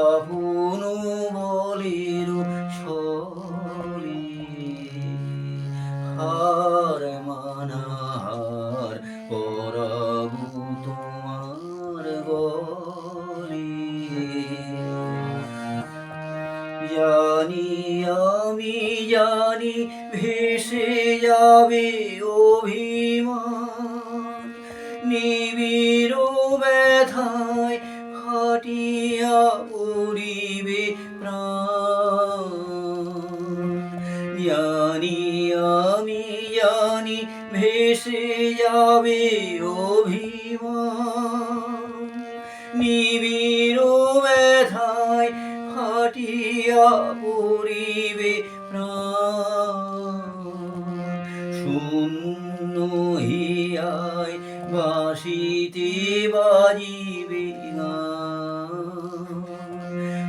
আপন বলির ছলি হার মানার পরাবু তোমার বলি জানি আমি জানি ভেসে যাবে অভিমান নিবিড় ব্যথায় ফাটিয়া পড়িবে প্রাণ জানি আমি জানি ভেসে যাবে অভিমান নিবিড় ব্যথায় ফাটিয়া পড়িবে প্রাণ শূন্য হিয়ায় বাঁশিতে বাজিবে গান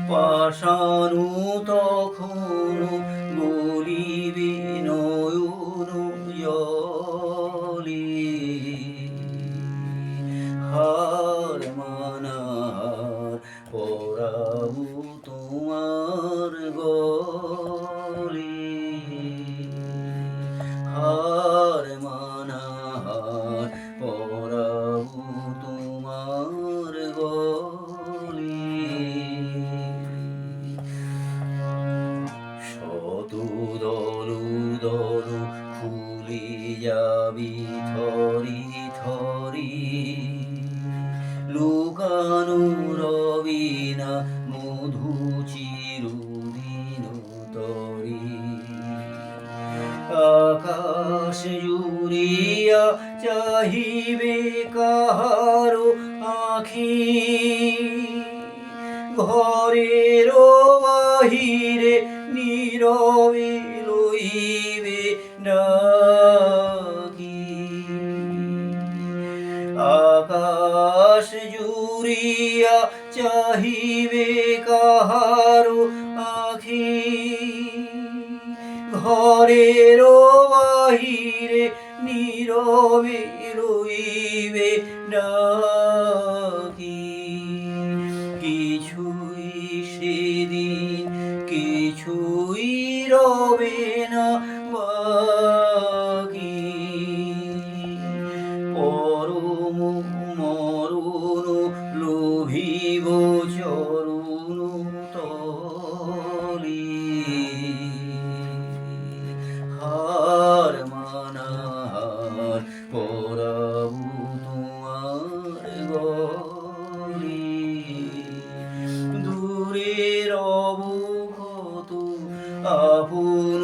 পাষাণ তখন গলিবে নয়ন জলে হার মানার পরাবু তোমার গলে হার মানার পরাবু তোমার গলে শত দলু দলু ফুলে যাবি থরি থরি লুকানো রবি না মধু চিরদিন তরি আকাশ জুড়িয়া চাহিবে কাহারো আখি ঘরের বাহিরে নীরবে লইবে ডাকি আকাশ জুড়িয়া চাহিবে কাহারো আখি ঘরের বাহিরে নীরবে রইবে ডাকি কিছুই সেদিন কিছুই রবে না বাকি পরম মরণ লোভিব চরণ তলে হার মানার পরাবু তোমার গলে দূরে রব কত আপন